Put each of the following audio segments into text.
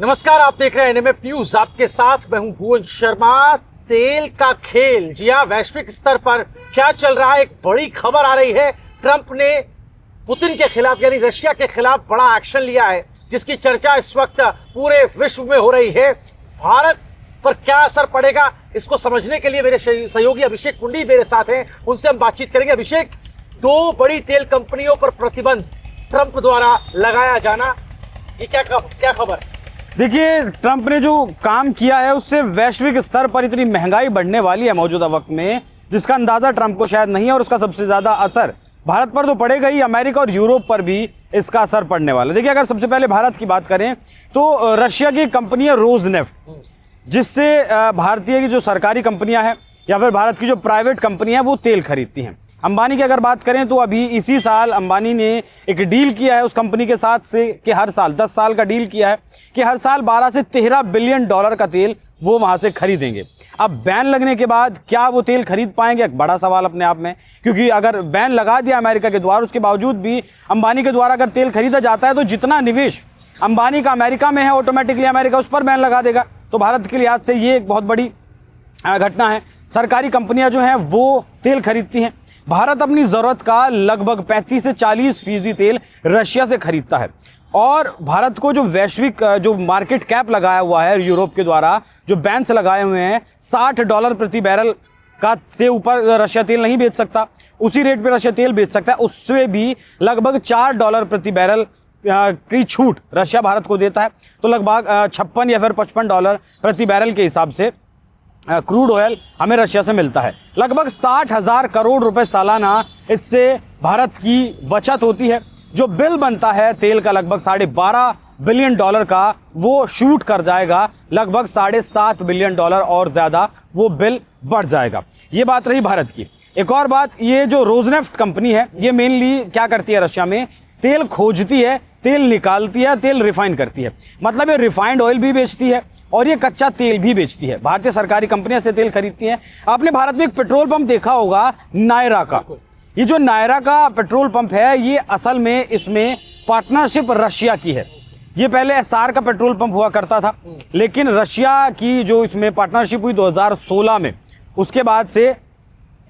नमस्कार, आप देख रहे हैं एनएमएफ न्यूज। आपके साथ मैं हूं भुवन शर्मा। तेल का खेल, जी हां, वैश्विक स्तर पर क्या चल रहा है, एक बड़ी खबर आ रही है। ट्रंप ने पुतिन के खिलाफ यानी रशिया के खिलाफ बड़ा एक्शन लिया है, जिसकी चर्चा इस वक्त पूरे विश्व में हो रही है। भारत पर क्या असर पड़ेगा, इसको समझने के लिए मेरे सहयोगी अभिषेक कुंडी मेरे साथ हैं, उनसे हम बातचीत करेंगे। अभिषेक, दो बड़ी तेल कंपनियों पर प्रतिबंध ट्रंप द्वारा लगाया जाना, ये क्या खबर? देखिए, ट्रंप ने जो काम किया है उससे वैश्विक स्तर पर इतनी महंगाई बढ़ने वाली है मौजूदा वक्त में, जिसका अंदाजा ट्रंप को शायद नहीं है, और उसका सबसे ज्यादा असर भारत पर तो पड़ेगा ही, अमेरिका और यूरोप पर भी इसका असर पड़ने वाला है। देखिए, अगर सबसे पहले भारत की बात करें तो रशिया की कंपनी है रोजनेफ्ट, जिससे भारतीय की जो सरकारी कंपनियां हैं या फिर भारत की जो प्राइवेट कंपनियां हैं वो तेल खरीदती हैं। अंबानी की अगर बात करें तो अभी इसी साल अंबानी ने एक डील किया है उस कंपनी के साथ से कि हर साल 10 साल का डील किया है कि हर साल 12 से 13 बिलियन डॉलर का तेल वो वहां से खरीदेंगे। अब बैन लगने के बाद क्या वो तेल खरीद पाएंगे, एक बड़ा सवाल अपने आप में, क्योंकि अगर बैन लगा दिया अमेरिका के द्वारा, उसके बावजूद भी अंबानी के द्वारा अगर तेल खरीदा जाता है तो जितना निवेश अंबानी का अमेरिका में है, ऑटोमेटिकली अमेरिका उस पर बैन लगा देगा। तो भारत के लिहाज से ये एक बहुत बड़ी घटना है। सरकारी कंपनियां जो हैं वो तेल खरीदती हैं। भारत अपनी ज़रूरत का लगभग 35 से 40% तेल रशिया से खरीदता है, और भारत को जो वैश्विक जो मार्केट कैप लगाया हुआ है यूरोप के द्वारा, जो बैन्स लगाए हुए हैं, $60 प्रति बैरल का से ऊपर रशिया तेल नहीं बेच सकता। उसी रेट पे रशिया तेल बेच सकता है, उससे भी लगभग $4 प्रति बैरल की छूट रशिया भारत को देता है। तो लगभग 56 या फिर $55 प्रति बैरल के हिसाब से क्रूड ऑयल हमें रशिया से मिलता है। लगभग 60,000 करोड़ रुपए सालाना इससे भारत की बचत होती है। जो बिल बनता है तेल का लगभग $12.5 बिलियन का, वो शूट कर जाएगा लगभग $7.5 बिलियन और ज़्यादा वो बिल बढ़ जाएगा। ये बात रही भारत की। एक और बात, ये जो रोजनेफ्ट कंपनी है ये मेनली क्या करती है, रशिया में तेल खोजती है, तेल निकालती है, तेल रिफाइन करती है। मतलब ये रिफाइंड ऑयल भी बेचती है और ये कच्चा तेल भी बेचती है। भारतीय सरकारी कंपनियां से तेल खरीदती हैं। आपने भारत में एक पेट्रोल पंप देखा होगा नायरा का। ये जो नायरा का पेट्रोल पंप है ये असल में इसमें पार्टनरशिप रशिया की है। ये पहले एसआर का पेट्रोल पंप हुआ करता था, लेकिन रशिया की जो इसमें पार्टनरशिप हुई 2016 में, उसके बाद से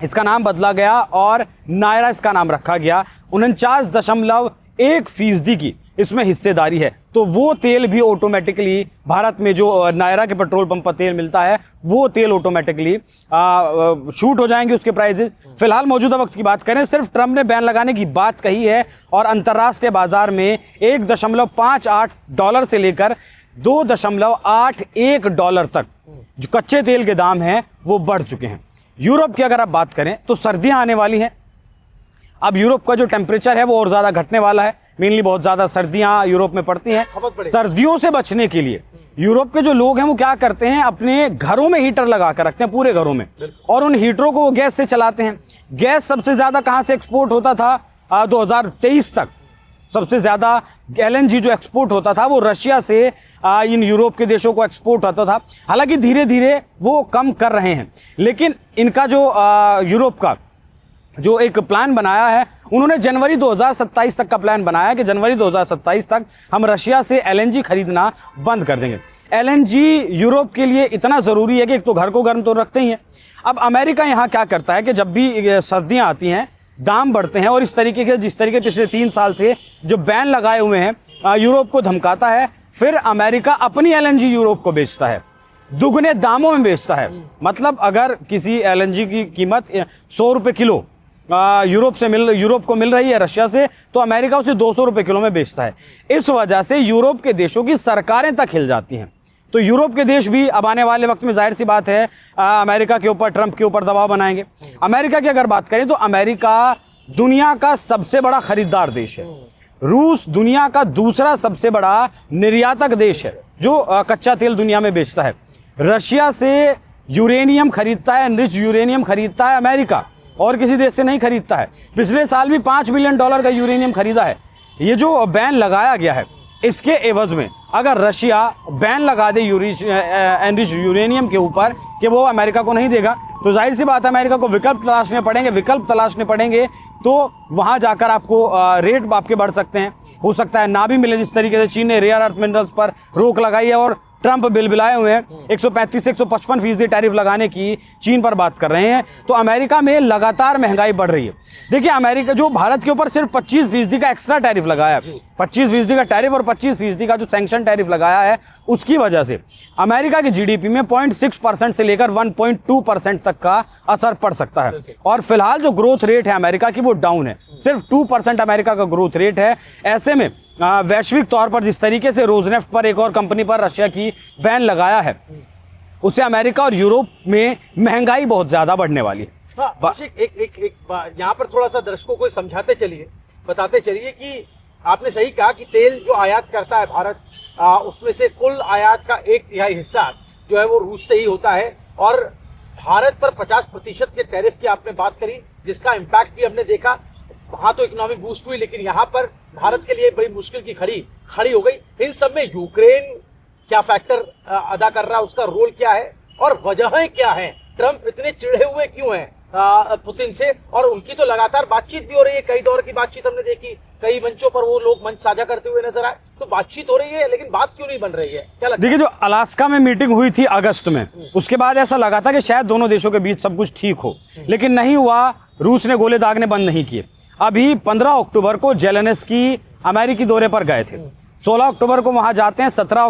इसका नाम बदला गया और नायरा इसका नाम रखा गया। 49.1% की इसमें हिस्सेदारी है। तो वो तेल भी ऑटोमेटिकली भारत में जो नायरा के पेट्रोल पंप पर तेल मिलता है वो तेल ऑटोमेटिकली शूट हो जाएंगे उसके प्राइसेस। फिलहाल मौजूदा वक्त की बात करें, सिर्फ ट्रंप ने बैन लगाने की बात कही है और अंतर्राष्ट्रीय बाजार में $1.58 से लेकर $2.81 तक जो कच्चे तेल के दाम हैं वो बढ़ चुके हैं। यूरोप की अगर आप बात करें तो सर्दियां आने वाली हैं। अब यूरोप का जो टेम्परेचर है वो और ज़्यादा घटने वाला है। मेनली बहुत ज़्यादा सर्दियां यूरोप में पड़ती हैं। सर्दियों से बचने के लिए यूरोप के जो लोग हैं वो क्या करते हैं, अपने घरों में हीटर लगा कर रखते हैं, पूरे घरों में, और उन हीटरों को वो गैस से चलाते हैं। गैस सबसे ज़्यादा कहाँ से एक्सपोर्ट होता था 2023 तक? सबसे ज़्यादा LNG जो एक्सपोर्ट होता था वो रशिया से इन यूरोप के देशों को एक्सपोर्ट होता था। हालांकि धीरे धीरे वो कम कर रहे हैं, लेकिन इनका जो यूरोप का जो एक प्लान बनाया है, उन्होंने जनवरी 2027 तक का प्लान बनाया है कि जनवरी 2027 तक हम रशिया से LNG खरीदना बंद कर देंगे। LNG यूरोप के लिए इतना ज़रूरी है कि एक तो घर को गर्म तो रखते ही हैं। अब अमेरिका यहाँ क्या करता है कि जब भी सर्दियाँ आती हैं दाम बढ़ते हैं, और इस तरीके के जिस तरीके पिछले 3 साल से जो बैन लगाए हुए हैं यूरोप को धमकाता है, फिर अमेरिका अपनी LNG यूरोप को बेचता है, दुगने दामों में बेचता है। मतलब अगर किसी LNG की कीमत 100 रुपये किलो यूरोप को मिल रही है रशिया से, तो अमेरिका उसे 200 रुपये किलो में बेचता है। इस वजह से यूरोप के देशों की सरकारें तक हिल जाती हैं। तो यूरोप के देश भी अब आने वाले वक्त में जाहिर सी बात है अमेरिका के ऊपर, ट्रंप के ऊपर दबाव बनाएंगे। अमेरिका की अगर बात करें तो अमेरिका दुनिया का सबसे बड़ा खरीदार देश है। रूस दुनिया का दूसरा सबसे बड़ा निर्यातक देश है जो कच्चा तेल दुनिया में बेचता है। रशिया से यूरेनियम खरीदता है, एनरिच्ड यूरेनियम खरीदता है अमेरिका, और किसी देश से नहीं खरीदता है। पिछले साल भी $5 बिलियन का यूरेनियम खरीदा है। ये जो बैन लगाया गया है, इसके एवज में अगर रशिया बैन लगा दे एनरिच्ड यूरेनियम के ऊपर कि वो अमेरिका को नहीं देगा, तो जाहिर सी बात है अमेरिका को विकल्प तलाशने पड़ेंगे तो वहाँ जाकर आपको रेट आपके बढ़ सकते हैं। हो सकता है ना भी मिले, जिस तरीके से चीन ने रेयर अर्थ मिनरल्स पर रोक लगाई है और ट्रंप बिलबिलाए हुए हैं 135 से 155% टैरिफ लगाने की चीन पर बात कर रहे हैं। तो अमेरिका में लगातार महंगाई बढ़ रही है। देखिए, अमेरिका जो भारत के ऊपर सिर्फ 25% का एक्स्ट्रा टैरिफ लगाया है, 25% का टैरिफ और 25% का जो सैंक्शन टैरिफ लगाया है, उसकी वजह से अमेरिका की जीडीपी में 0.6% से लेकर 1.2% तक का असर पड़ सकता है। और फिलहाल जो ग्रोथ रेट है अमेरिका की वो डाउन है, सिर्फ 2% अमेरिका का ग्रोथ रेट है। ऐसे में वैश्विक तौर पर जिस तरीके से रोजनेफ्ट पर एक और कंपनी पर रशिया की बैन लगाया है, उससे अमेरिका और यूरोप में महंगाई बहुत ज्यादा बढ़ने वाली है। हाँ, एक यहाँ पर थोड़ा सा दर्शकों को समझाते चलिए, बताते चलिए कि आपने सही कहा कि तेल जो आयात करता है भारत, उसमें से कुल आयात का 1/3 हिस्सा जो है वो रूस से ही होता है। और भारत पर 50% के टैरिफ की आपने बात करी, जिसका इम्पैक्ट भी हमने देखा। वहाँ तो इकोनॉमिक बूस्ट हुई, लेकिन यहाँ पर भारत के लिए बड़ी मुश्किल की खड़ी हो गई। इन सब में यूक्रेन क्या फैक्टर अदा कर रहा है, उसका रोल क्या है और वजहें क्या हैं? ट्रंप इतने चिढ़े हुए क्यों हैं पुतिन से? और उनकी तो लगातार बातचीत भी हो रही है, कई दौर की बातचीत हमने देखी, कई मंचों पर वो लोग मंच साझा करते हुए नजर आए। तो बातचीत हो रही है, लेकिन बात क्यों नहीं बन रही है, क्या लगता है? देखिए, जो अलास्का में मीटिंग हुई थी अगस्त में, उसके बाद ऐसा लगा था कि शायद दोनों देशों के बीच सब कुछ ठीक हो, लेकिन नहीं हुआ। रूस ने गोले दागने बंद नहीं किए। अभी 15 अक्टूबर को जेलेंस्की अमेरिकी दौरे पर गए थे, 16 अक्टूबर को वहां जाते हैं, 17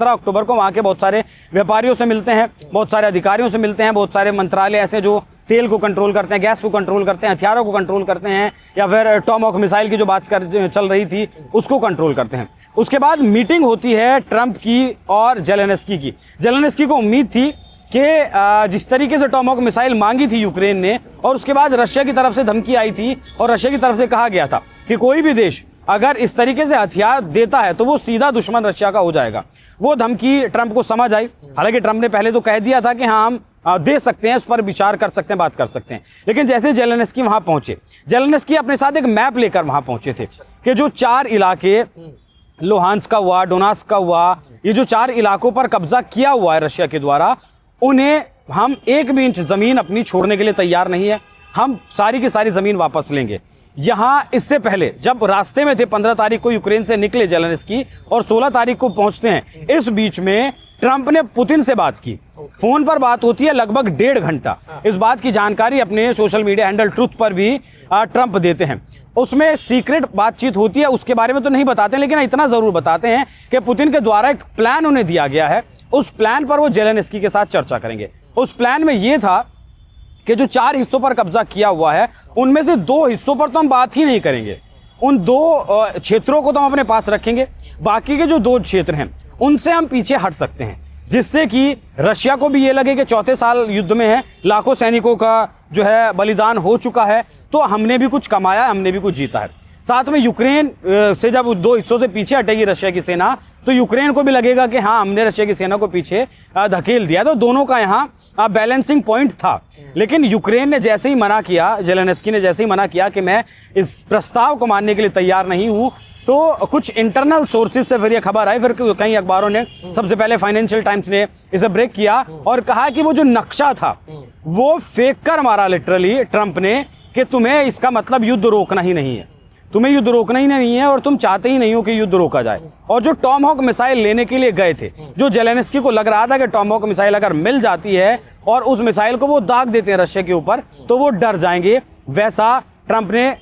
अक्टूबर को वहां के बहुत सारे व्यापारियों से मिलते हैं, बहुत सारे अधिकारियों से मिलते हैं, बहुत सारे मंत्रालय ऐसे जो तेल को कंट्रोल करते हैं, गैस को कंट्रोल करते हैं, हथियारों को कंट्रोल करते हैं, या फिर टॉमहॉक मिसाइल की जो बात चल रही थी उसको कंट्रोल करते हैं। उसके बाद मीटिंग होती है ट्रंप की और जेलेंस्की की। जेलेंस्की को उम्मीद थी कि जिस तरीके से टॉमहॉक मिसाइल मांगी थी यूक्रेन ने, और उसके बाद रशिया की तरफ से धमकी आई थी और रशिया की तरफ से कहा गया था कि कोई भी देश अगर इस तरीके से हथियार देता है तो वो सीधा दुश्मन रशिया का हो जाएगा। वो धमकी ट्रंप को समझ आई। हालांकि ट्रंप ने पहले तो कह दिया था कि हाँ, हम दे सकते हैं, उस पर विचार कर सकते हैं, बात कर सकते हैं। लेकिन जैसे जेलेंस्की वहां पहुंचे, जेलेंस्की अपने साथ एक मैप लेकर वहां पहुंचे थे कि जो 4 इलाके, लुहांस्क का हुआ, डोनेट्स्क का हुआ, ये जो 4 इलाकों पर कब्जा किया हुआ है रशिया के द्वारा, उन्हें हम 1 भी इंच जमीन अपनी छोड़ने के लिए तैयार नहीं है, हम सारी की सारी जमीन वापस लेंगे। यहां इससे पहले जब रास्ते में थे, 15 तारीख को यूक्रेन से निकले जेलेंस्की और 16 तारीख को पहुंचते हैं, इस बीच में ट्रंप ने पुतिन से बात की। फोन पर बात होती है लगभग 1.5 घंटा। इस बात की जानकारी अपने सोशल मीडिया हैंडल ट्रुथ पर भी ट्रंप देते हैं। उसमें सीक्रेट बातचीत होती है, उसके बारे में तो नहीं बताते, लेकिन इतना जरूर बताते हैं कि पुतिन के द्वारा एक प्लान उन्हें दिया गया है, उस प्लान पर वो जेलेंस्की के साथ चर्चा करेंगे। उस प्लान में यह था कि जो 4 हिस्सों पर कब्जा किया हुआ है, उनमें से 2 हिस्सों पर तो हम बात ही नहीं करेंगे, उन 2 क्षेत्रों को तो हम अपने पास रखेंगे, बाकी के जो 2 क्षेत्र हैं उनसे हम पीछे हट सकते हैं, जिससे कि रशिया को भी ये लगे कि 4थे साल युद्ध में है, लाखों सैनिकों का जो है बलिदान हो चुका है, तो हमने भी कुछ कमाया, हमने भी कुछ जीता है। साथ में यूक्रेन से जब 2 हिस्सों से पीछे हटेगी रशिया की सेना, तो यूक्रेन को भी लगेगा कि हाँ, हमने रशिया की सेना को पीछे धकेल दिया। तो दोनों का यहाँ बैलेंसिंग पॉइंट था। लेकिन यूक्रेन ने जैसे ही मना किया, जेलेंस्की ने जैसे ही मना किया कि मैं इस प्रस्ताव को मानने के लिए तैयार नहीं हूँ, तो कुछ इंटरनल सोर्सेज से फिर ये खबर आई, फिर कई अखबारों ने, सबसे पहले फाइनेंशियल टाइम्स ने इसे ब्रेक किया और कहा कि वो जो नक्शा था वो फेंक कर मारा लिटरली ट्रंप ने, कि तुम्हें इसका मतलब युद्ध रोकना ही नहीं है, तुम्हें युद्ध रोकना ही नहीं है और तुम चाहते ही नहीं हो कि युद्ध रोका जाए। और जो टॉमहॉक मिसाइल लेने के लिए गए थे, जो जेलेंस्की को लग रहा था कि टॉमहॉक मिसाइल अगर मिल जाती है और उस मिसाइल को वो दाग देते हैं रशिया के ऊपर, तो वो डर जाएंगे, वैसा ट्रंप ने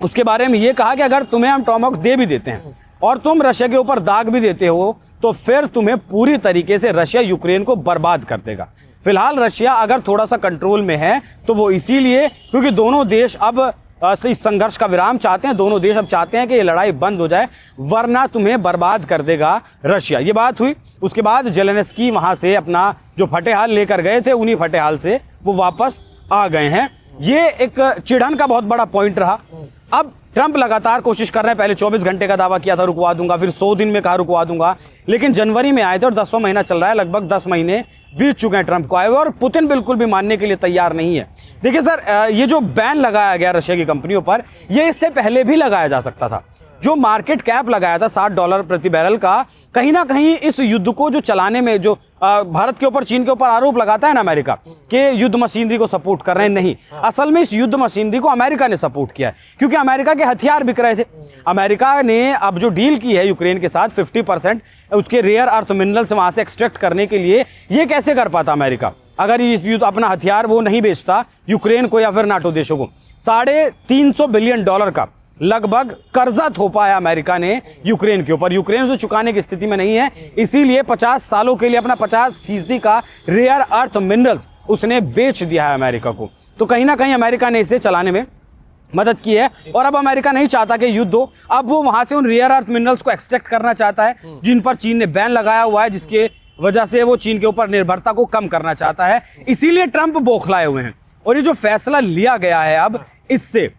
उसके बारे में ये कहा कि अगर तुम्हें हम टॉमहॉक दे भी देते हैं और तुम रशिया के ऊपर दाग भी देते हो, तो फिर तुम्हें पूरी तरीके से रशिया यूक्रेन को बर्बाद कर देगा। फिलहाल रशिया अगर थोड़ा सा कंट्रोल में है तो वो इसीलिए क्योंकि दोनों देश अब इस संघर्ष का विराम चाहते हैं, दोनों देश अब चाहते हैं कि ये लड़ाई बंद हो जाए, वरना तुम्हें बर्बाद कर देगा रशिया। ये बात हुई। उसके बाद जेलेंस्की वहां से अपना जो फटेहाल लेकर गए थे, उन्हीं फटेहाल से वो वापस आ गए हैं। ये एक चिढ़न का बहुत बड़ा पॉइंट रहा। अब ट्रंप लगातार कोशिश कर रहे हैं, पहले 24 घंटे का दावा किया था रुकवा दूंगा, फिर 100 दिन में कहा रुकवा दूंगा, लेकिन जनवरी में आए थे और 10वां महीना चल रहा है, लगभग 10 महीने बीत चुके हैं ट्रंप को आए हुए, और पुतिन बिल्कुल भी मानने के लिए तैयार नहीं है। देखिए सर, ये जो बैन लगाया गया रशिया की कंपनियों पर, ये इससे पहले भी लगाया जा सकता था। जो मार्केट कैप लगाया था $60 प्रति बैरल का, कहीं ना कहीं इस युद्ध को जो चलाने में जो भारत के ऊपर, चीन के ऊपर आरोप लगाता है ना अमेरिका कि युद्ध मशीनरी को सपोर्ट कर रहे हैं, नहीं, असल में इस युद्ध मशीनरी को अमेरिका ने सपोर्ट किया है, क्योंकि अमेरिका के हथियार बिक रहे थे। अमेरिका ने अब जो डील की है यूक्रेन के साथ 50% उसके रेयर अर्थ मिनरल्स वहां से एक्सट्रैक्ट करने के लिए, ये कैसे कर पाता अमेरिका अगर ये युद्ध अपना हथियार वो नहीं बेचता यूक्रेन को या फिर नाटो देशों को। $350 बिलियन का लगभग कर्जा थोपा है अमेरिका ने यूक्रेन के ऊपर। यूक्रेन उसे चुकाने की स्थिति में नहीं है, इसीलिए 50 सालों के लिए अपना 50% का रेयर अर्थ मिनरल्स उसने बेच दिया है अमेरिका को। तो कहीं ना कहीं अमेरिका ने इसे चलाने में मदद की है, और अब अमेरिका नहीं चाहता कि युद्ध हो, अब वो वहां से उन रेयर अर्थ मिनरल्स को एक्सट्रैक्ट करना चाहता है जिन पर चीन ने बैन लगाया हुआ है, जिसके वजह से वो चीन के ऊपर निर्भरता को कम करना चाहता है। इसीलिए ट्रंप बौखलाए हुए हैं, और ये जो फैसला लिया गया है अब, इससे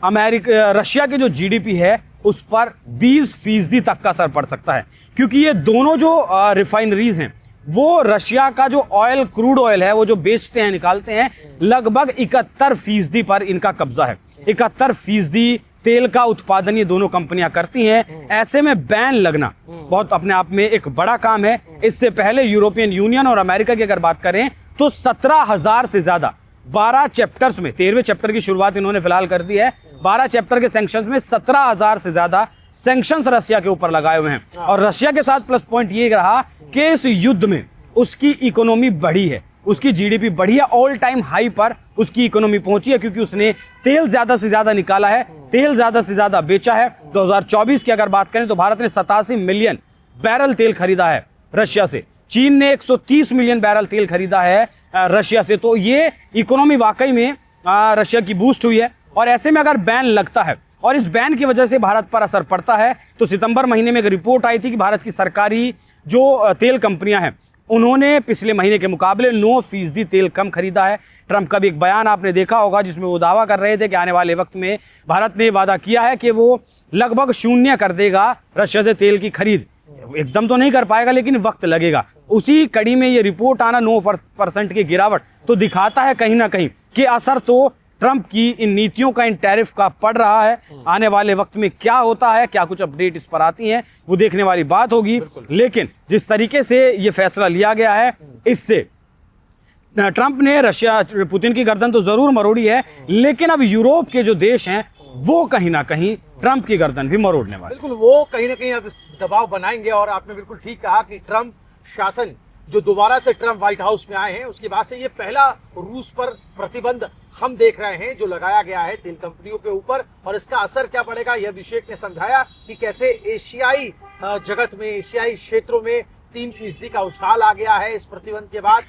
रशिया के जो जीडीपी है उस पर 20% तक का असर पड़ सकता है, क्योंकि ये दोनों जो रिफाइनरीज हैं वो रशिया का जो ऑयल, क्रूड ऑयल है, वो जो बेचते हैं, निकालते हैं, लगभग 71% पर इनका कब्जा है। 71% तेल का उत्पादन ये दोनों कंपनियां करती हैं। ऐसे में बैन लगना बहुत अपने आप में एक बड़ा काम है। इससे पहले यूरोपियन यूनियन और अमेरिका की अगर बात करें तो 17,000 से ज्यादा 12 चैप्टर्स में, 13वें चैप्टर की शुरुआत इन्होंने फिलहाल कर दी है, 12 चैप्टर के सैंक्शंस में 17,000 से ज्यादा सैंक्शंस रशिया के ऊपर लगाए हुए हैं। और रशिया के साथ प्लस पॉइंट ये रहा कि इस युद्ध में उसकी इकोनॉमी बढ़ी है, उसकी जीडीपी बढ़ी है, ऑल टाइम हाई पर उसकी इकोनॉमी पहुंची है, क्योंकि उसने तेल ज्यादा से ज्यादा निकाला है, तेल ज्यादा से ज्यादा बेचा है। 2024 की अगर बात करें तो भारत ने 87 मिलियन बैरल तेल खरीदा है रशिया से, चीन ने 130 मिलियन बैरल तेल खरीदा है रशिया से। तो ये इकोनॉमी वाकई में रशिया की बूस्ट हुई है। और ऐसे में अगर बैन लगता है और इस बैन की वजह से भारत पर असर पड़ता है, तो सितंबर महीने में एक रिपोर्ट आई थी कि भारत की सरकारी जो तेल कंपनियां हैं उन्होंने पिछले महीने के मुकाबले 9% तेल कम खरीदा है। ट्रंप का भी एक बयान आपने देखा होगा जिसमें वो दावा कर रहे थे कि आने वाले वक्त में भारत ने वादा किया है कि वो लगभग शून्य कर देगा रशिया से तेल की खरीद। एकदम तो नहीं कर पाएगा, लेकिन वक्त लगेगा। उसी कड़ी में ये रिपोर्ट आना, 9% की गिरावट, तो दिखाता है कहीं ना कहीं कि असर तो ट्रंप की इन नीतियों का, इन टैरिफ का पड़ रहा है। आने वाले वक्त में क्या होता है, क्या कुछ अपडेट इस पर आती हैं, वो देखने वाली बात होगी। लेकिन जिस तरीके से ये फैसला लिया गया है, इससे ट्रंप ने रशिया, पुतिन की गर्दन तो जरूर मरोड़ी है, लेकिन अब यूरोप के जो देश हैं वो कहीं ना कहीं ट्रंप की गर्दन भी मरोड़ने वाले। बिल्कुल, वो कहीं ना कहीं अब दबाव बनाएंगे। और आपने बिल्कुल ठीक कहा कि ट्रंप शासन, जो दोबारा से ट्रंप व्हाइट हाउस में आए हैं, उसके बाद से ये पहला रूस पर प्रतिबंध हम देख रहे हैं जो लगाया गया है तेल कंपनियों के ऊपर। और इसका असर क्या पड़ेगा, यह अभिषेक ने समझाया कि कैसे एशियाई जगत में, एशियाई क्षेत्रों में 3% का उछाल आ गया है इस प्रतिबंध के बाद।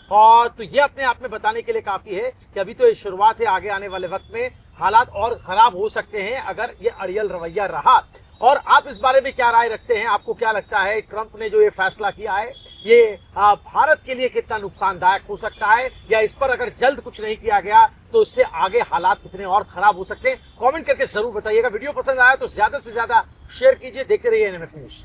और तो ये अपने आप में बताने के लिए काफी है कि अभी तो ये शुरुआत है, आगे आने वाले वक्त में हालात और खराब हो सकते हैं अगर ये अड़ियल रवैया रहा। और आप इस बारे में क्या राय रखते हैं? आपको क्या लगता है ट्रंप ने जो ये फैसला किया है, ये भारत के लिए कितना नुकसानदायक हो सकता है, या इस पर अगर जल्द कुछ नहीं किया गया तो इससे आगे हालात कितने और खराब हो सकते हैं? कमेंट करके जरूर बताइएगा। वीडियो पसंद आया तो ज्यादा से ज्यादा शेयर कीजिए। देखते रहिए NMF न्यूज।